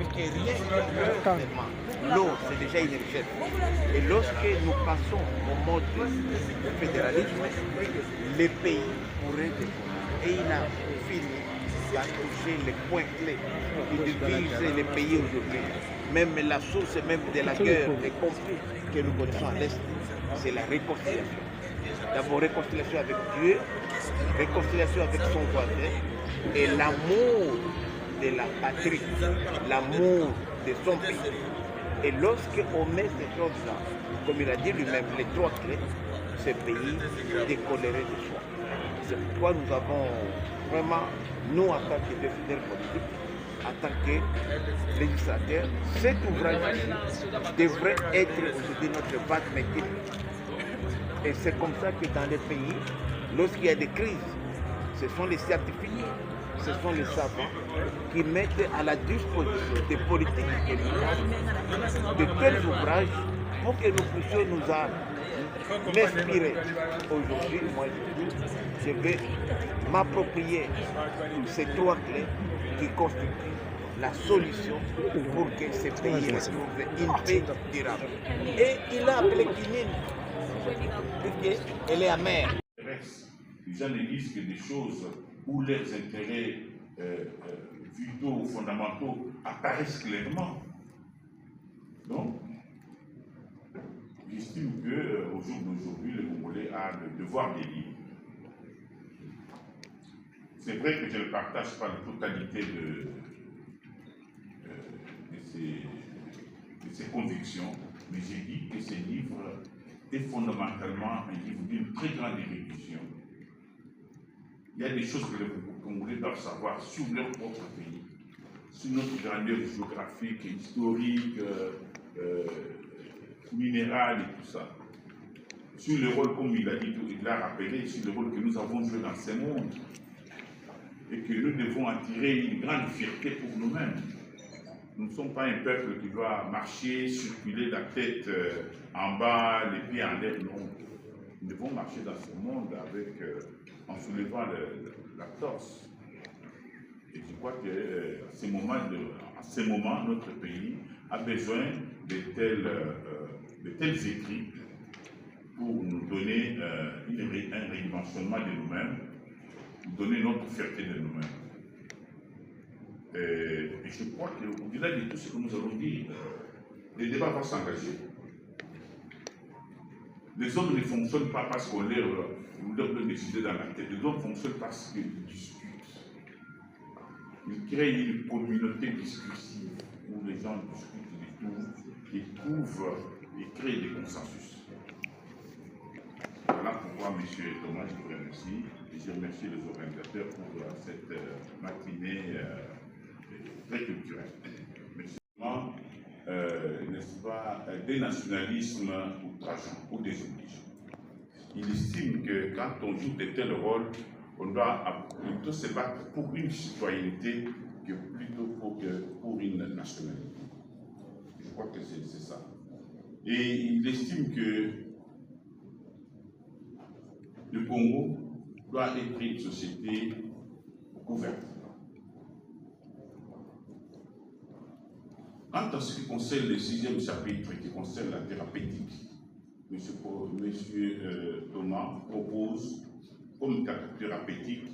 puisque rien que seulement. L'eau, c'est déjà une richesse. Et lorsque nous passons au mode de fédéralisme, les pays pourraient développer. Et il a fini par toucher les points clés qui divisent les pays aujourd'hui. Même la source même de la guerre, des conflits que nous connaissons à l'Est, c'est la réconciliation. D'abord, réconciliation avec Dieu, réconciliation avec son voisin, et l'amour de la patrie, l'amour de son pays. Et lorsqu'on met ces choses-là, comme il a dit lui-même, les trois clés, ce pays décollerait de soi. C'est pourquoi nous avons vraiment, nous en tant que décideurs politiques, en tant que législateurs, cet ouvrage devrait être aujourd'hui notre vague métier. Et c'est comme ça que dans les pays, lorsqu'il y a des crises, ce sont les scientifiques, ce sont les savants qui mettent à la disposition des politiques et de tels ouvrages pour que nous puissions nous inspirer. Aujourd'hui, moi je vais m'approprier ces trois clés qui constituent la solution pour que ces pays retrouvent une paix durable. Et il a appelé Guinée, puisqu'elle est amère. Les gens ne disent que des choses où leurs intérêts vitaux, fondamentaux apparaissent clairement. Donc, j'estime qu'au jour d'aujourd'hui, le Congolais a le devoir des livres. C'est vrai que je ne partage pas la totalité de ses convictions, mais j'ai dit que ce livre est fondamentalement un livre d'une très grande érudition. Il y a des choses que les Congolais doivent savoir sur leur propre pays, sur notre grandeur géographique, historique, minérale et tout ça. Sur le rôle, comme il l'a rappelé, sur le rôle que nous avons joué dans ce monde. Et que nous devons en tirer une grande fierté pour nous-mêmes. Nous ne sommes pas un peuple qui doit marcher, circuler la tête en bas, les pieds en l'air, non. Nous devons marcher dans ce monde en soulevant la torse. Et je crois qu'à ce moment, notre pays a besoin de tels écrits pour nous donner un redimensionnement de nous-mêmes, nous donner notre fierté de nous-mêmes. Et je crois qu'au-delà de tout ce que nous allons dire, le débat va s'engager. Les hommes ne fonctionnent pas parce qu'on leur décider dans la tête. Les hommes fonctionnent parce qu'ils discutent. Ils créent une communauté discursive où les gens discutent, ils créent des consensus. Voilà pourquoi, M. Thomas, je vous remercie. Et je remercie les organisateurs pour cette matinée très culturelle. N'est-ce pas, des nationalismes outrageants ou désobligés. Il estime que quand on joue de tels rôles, on doit plutôt se battre pour une citoyenneté que plutôt pour une nationalité. Je crois que c'est ça. Et il estime que le Congo doit être une société ouverte. Quant à ce qui concerne le 6e chapitre qui concerne la thérapeutique, M. Thomas propose comme thérapeutique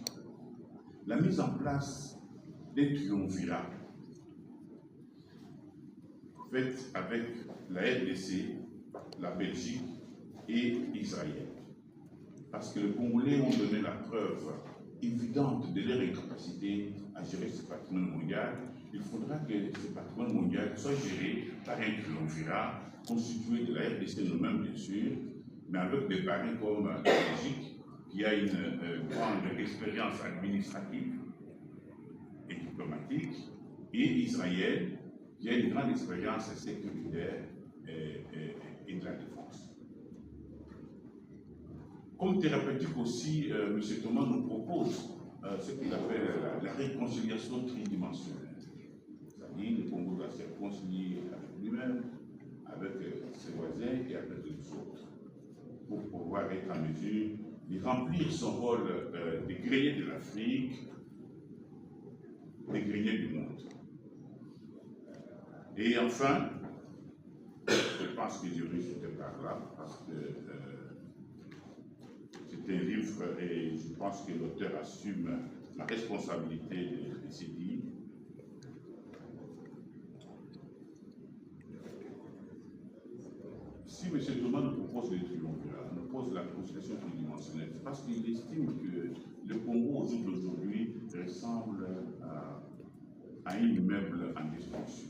la mise en place des triumvirats faites avec la RDC, la Belgique et Israël. Parce que les Congolais ont donné la preuve évidente de leur incapacité à gérer ce patrimoine mondial. Il faudra que ce patrimoine mondial soit géré par un triumvirat constitué de la RDC nous-mêmes, bien sûr, mais avec des parrains comme la Belgique, qui a une grande expérience administrative et diplomatique, et Israël, qui a une grande expérience sécuritaire et de la défense. Comme thérapeutique aussi, M. Thomas nous propose ce qu'il appelle la réconciliation tridimensionnelle. C'est-à-dire le Congo doit se réconcilier avec lui-même, avec ses voisins et avec les autres, pour pouvoir être en mesure de remplir son rôle de grenier de l'Afrique, de grenier du monde. Et enfin, je pense que Jury c'était par là, parce que c'est un livre et je pense que l'auteur assume la responsabilité de ses livres. Si M. Thomas nous propose le triumvirat, nous pose la constitution tridimensionnelle, c'est parce qu'il estime que le Congo au jour d'aujourd'hui ressemble à un immeuble en destruction.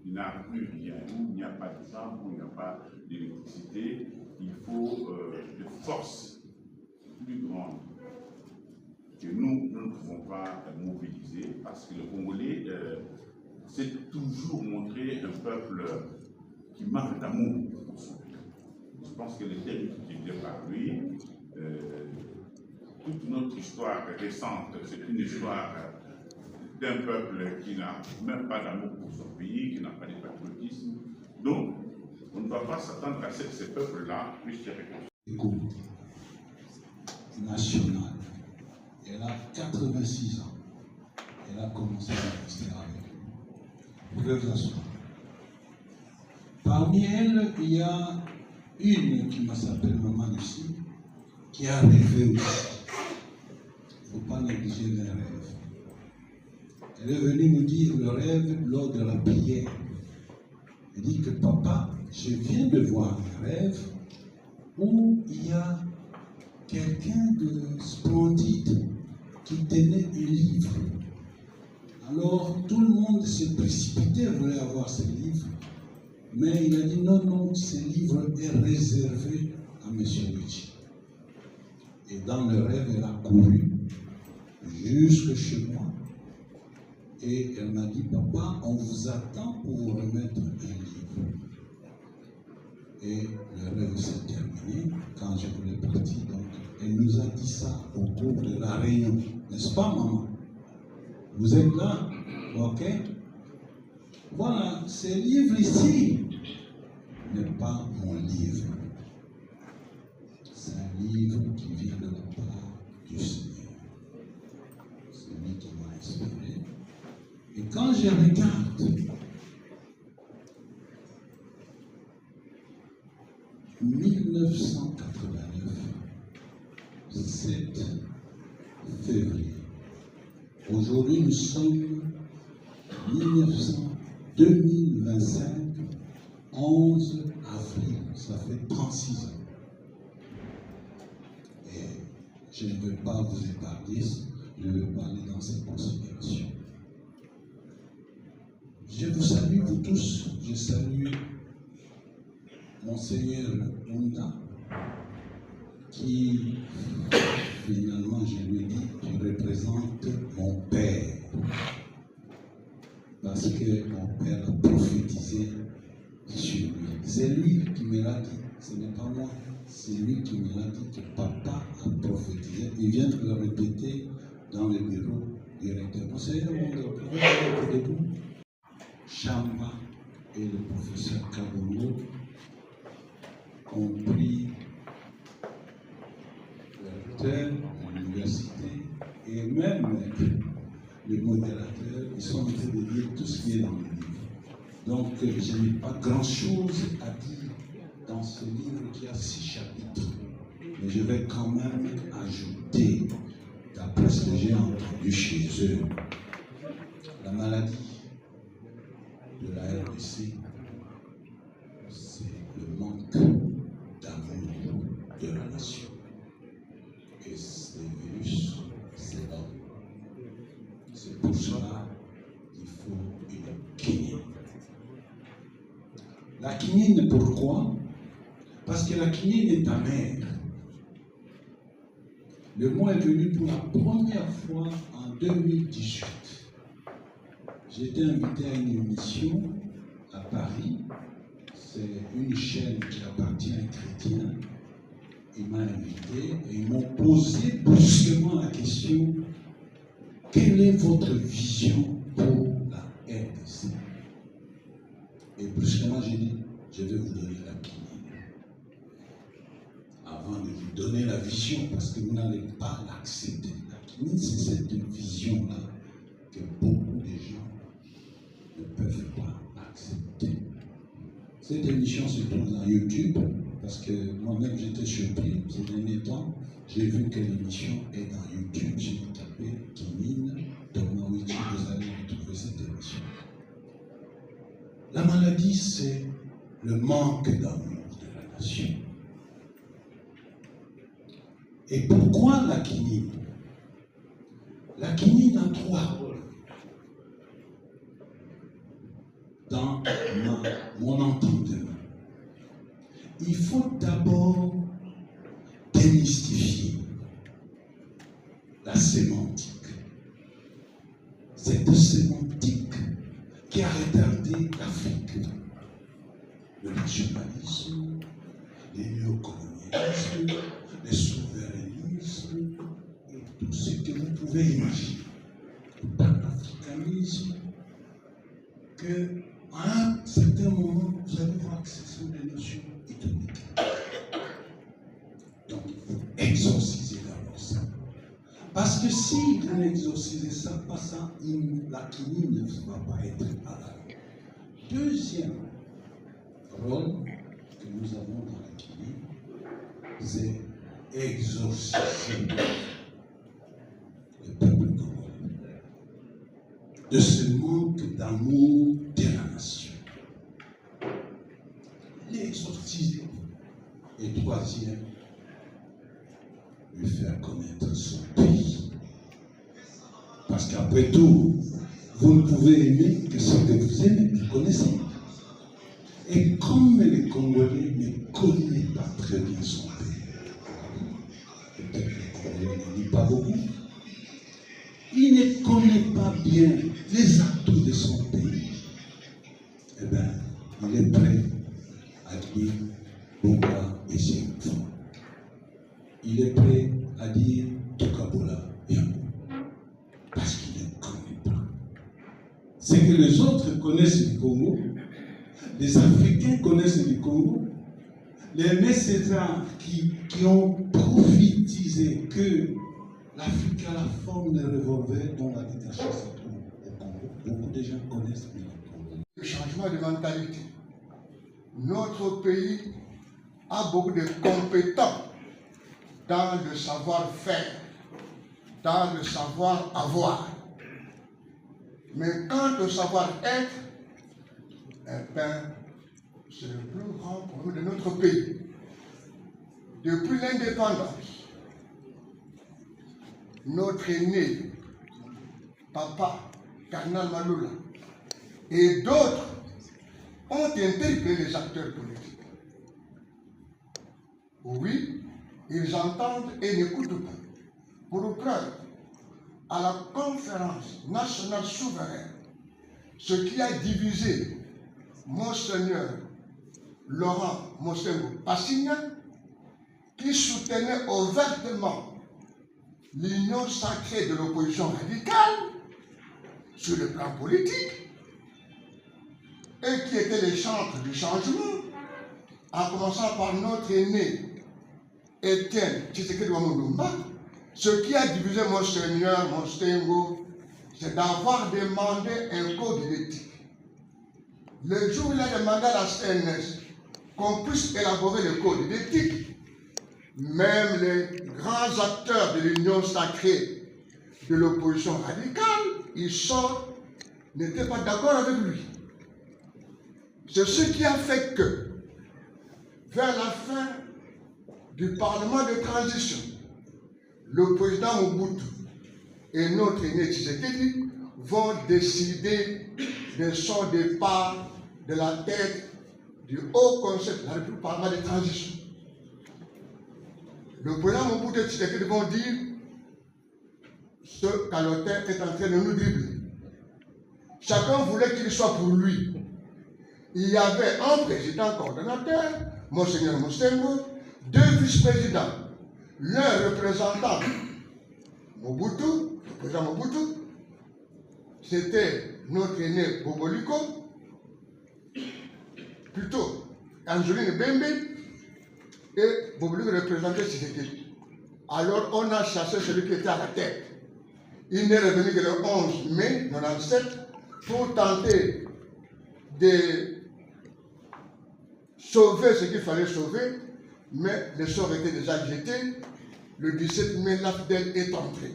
Il n'a plus rien, il n'y a pas de chambre, il n'y a pas d'électricité, il faut des forces plus grandes que nous ne pouvons pas mobiliser parce que le Congolais s'est toujours montré un peuple qui manque d'amour pour son pays. Je pense que le thème qui vient par lui, toute notre histoire récente, c'est une histoire d'un peuple qui n'a même pas d'amour pour son pays, qui n'a pas de patriotisme. Donc, on ne doit pas s'attendre à ce que ces peuples-là puissent se réconcilier. Écoute, nationale, elle a 86 ans. Elle a commencé à rester avec nous. Vous pouvez vous asseoir. Parmi elles, il y a une qui s'appelle Maman Lucie, qui a rêvé aussi. Il ne faut pas négliger les rêves. Elle est venue nous dire le rêve lors de la prière. Elle dit que papa, je viens de voir un rêve où il y a quelqu'un de splendide qui tenait un livre. Alors tout le monde s'est précipité, voulait avoir ce livre. Mais il a dit non, non, ce livre est réservé à M. Luigi. Et dans le rêve, elle a couru jusque chez moi. Et elle m'a dit, papa, on vous attend pour vous remettre un livre. Et le rêve s'est terminé quand je voulais partir. Donc, elle nous a dit ça au cours de la réunion. N'est-ce pas, maman? Vous êtes là? Ok? Voilà, ce livre ici n'est pas mon livre. C'est un livre qui vient de la part du Seigneur. C'est lui qui m'a inspiré. Et quand je regarde 1989, 7 février. Aujourd'hui, nous sommes 2025, 11 avril. Ça fait 36 ans. Et je ne veux pas vous épargner, je vais parler dans cette considération. Je vous salue, vous tous. Je salue Monseigneur Ounda, qui, finalement, je lui ai dit, tu représentes mon père. Parce que mon père a prophétisé sur lui. C'est lui qui me l'a dit, ce n'est pas moi. C'est lui qui me l'a dit que papa a prophétisé. Il vient de le répéter dans le bureau directeur. Monseigneur Ounda, vous pouvez être debout. Chamba et le professeur Kabongo ont pris le recteur à l'université et même le modérateur, ils sont en train de dire tout ce qui est dans le livre. Donc, je n'ai pas grand-chose à dire dans ce livre qui a 6 chapitres. Mais je vais quand même ajouter, d'après ce que j'ai entendu chez eux, la maladie de la RDC, c'est le manque d'amour de la nation. Et ce virus, c'est l'homme. C'est pour cela qu'il faut une quinine. La quinine, pourquoi? Parce que la quinine est amère. Le mot est venu pour la première fois en 2018. J'ai été invité à une émission à Paris. C'est une chaîne qui appartient à un chrétien. Il m'a invité et ils m'ont posé brusquement la question: quelle est votre vision pour la RDC? Et brusquement, j'ai dit, je vais vous donner la quinine. Avant de vous donner la vision, parce que vous n'allez pas l'accepter. La quinine, c'est cette vision-là que beaucoup de gens ne peuvent pas accepter. Cette émission se trouve dans YouTube, parce que moi-même j'étais surpris ces derniers temps. J'ai vu que l'émission est dans YouTube. J'ai tapé Kimine, Dogmawichi, vous allez retrouver cette émission. La maladie, c'est le manque d'amour de la nation. Et pourquoi la quinine? La quinine a 3 rôles dans mon entendement. Il faut d'abord démystifier la sémantique. Cette sémantique qui a retardé l'Afrique. Le nationalisme, les néocolonialismes, les souverainismes, et tout ce que vous pouvez imaginer. Le panafricanisme, qu'à un certain moment, vous allez voir que ce sont des notions utopiques. Donc, il faut exorciser d'abord ça. Parce que si vous n'exorcisez ça, pas ça, la quinine ne va pas être à la. Deuxième rôle que nous avons dans la quinine, c'est exorciser le peuple congolais de ce manque d'amour de la nation. L'exorciser. Et troisième, lui faire connaître son pays. Parce qu'après tout, vous ne pouvez aimer que ce que vous aimez, vous connaissez. Et comme les Congolais ne connaissent pas très bien son pays, peut-être que les Congolais ne lisent pas beaucoup, il ne connaît pas bien les atouts de son pays, eh bien, il est prêt à dire Bonga et ses enfants. Il est prêt à dire Tokabola bien, parce qu'il ne connaît pas. C'est que les autres connaissent le Congo, les Africains connaissent le Congo, les Messézars qui ont prophétisé que l'Afrique a la forme d'un revolver dont la dictature se trouve au Congo. Beaucoup de gens connaissent bien le Congo. Le changement de mentalité. Notre pays a beaucoup de compétents dans le savoir-faire, dans le savoir-avoir. Mais quant au savoir-être, eh bien, c'est le plus grand problème de notre pays. Depuis l'indépendance, notre aîné, Papa, Cardinal Maloula, et d'autres ont interpellé les acteurs politiques. Oui, ils entendent et n'écoutent pas. Pour preuve, à la conférence nationale souveraine, ce qui a divisé Monseigneur Laurent Mosengo Passigna, qui soutenait ouvertement l'union sacrée de l'opposition radicale sur le plan politique, et qui était les chantres du changement, en commençant par notre aîné Étienne Tshisekedi Wamundumba. Ce qui a divisé Monseigneur Mosengo, c'est d'avoir demandé un code d'éthique. Le jour où il a demandé à la CNS qu'on puisse élaborer le code d'éthique, même les grands acteurs de l'union sacrée de l'opposition radicale, ils n'étaient pas d'accord avec lui. C'est ce qui a fait que, vers la fin du Parlement de transition, le président Mobutu et notre aîné Tshisekedi vont décider de son départ de la tête du Haut Conseil de la République Parlement de transition. Le président Mobutu et Tshisekedi vont dire ce calotin est en train de nous dribbler. Chacun voulait qu'il soit pour lui. Il y avait un président coordonnateur, Monseigneur Mosengo, 2 vice-présidents, l'un représentant Mobutu, le président Mobutu, c'était notre aîné Boboliko, plutôt Angeline Bembe, et Boboliko représentait Tshisekedi. Alors on a chassé celui qui était à la tête. Il n'est revenu que le 11 mai 1997 pour tenter de sauver ce qu'il fallait sauver, mais le sort était déjà jeté. Le 17 mai, l'AFDEL est entré.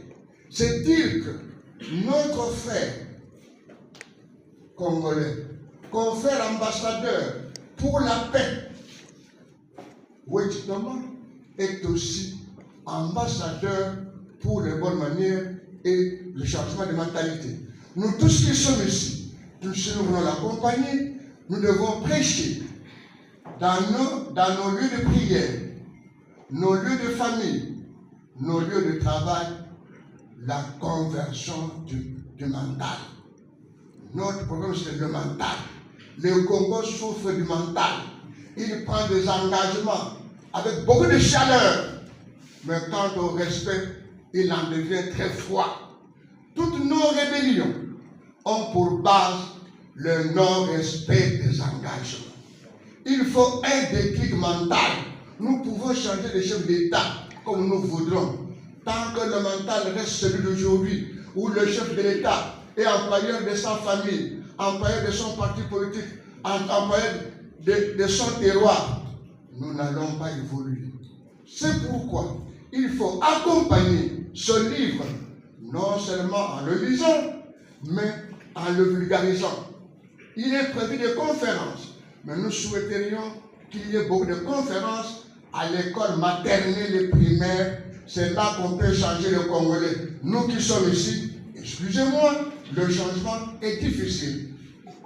C'est dire que notre frère congolais, confrère ambassadeur pour la paix, Wetitoma, est aussi ambassadeur pour les bonnes manières et le changement de mentalité. Nous tous qui sommes ici, nous voulons l'accompagner, nous devons prêcher dans nos lieux de prière, nos lieux de famille, nos lieux de travail, la conversion du mental. Notre problème, c'est le mental. Le Congo souffre du mental. Il prend des engagements avec beaucoup de chaleur, mais quant au respect, il en devient très froid. Toutes nos rébellions ont pour base le non-respect des engagements. Il faut un déclic mental. Nous pouvons changer les chefs d'État comme nous voudrons. Tant que le mental reste celui d'aujourd'hui, où le chef de l'État est employeur de sa famille, employeur de son parti politique, employeur de son terroir, nous n'allons pas évoluer. C'est pourquoi il faut accompagner ce livre, non seulement en le lisant, mais en le vulgarisant. Il est prévu des conférences, mais nous souhaiterions qu'il y ait beaucoup de conférences à l'école maternelle et primaire. C'est là qu'on peut changer le Congolais. Nous qui sommes ici, excusez-moi, le changement est difficile.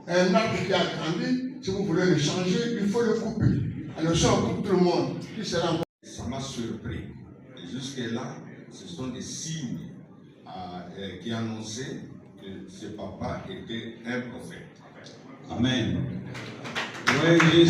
Un arbre qui a grandi, si vous voulez le changer, il faut le couper. Alors si on coupe tout le monde, qui sera... Ça m'a surpris. Et jusque-là, ce sont des signes qui annonçaient que ce papa était un prophète. Amen. Oui,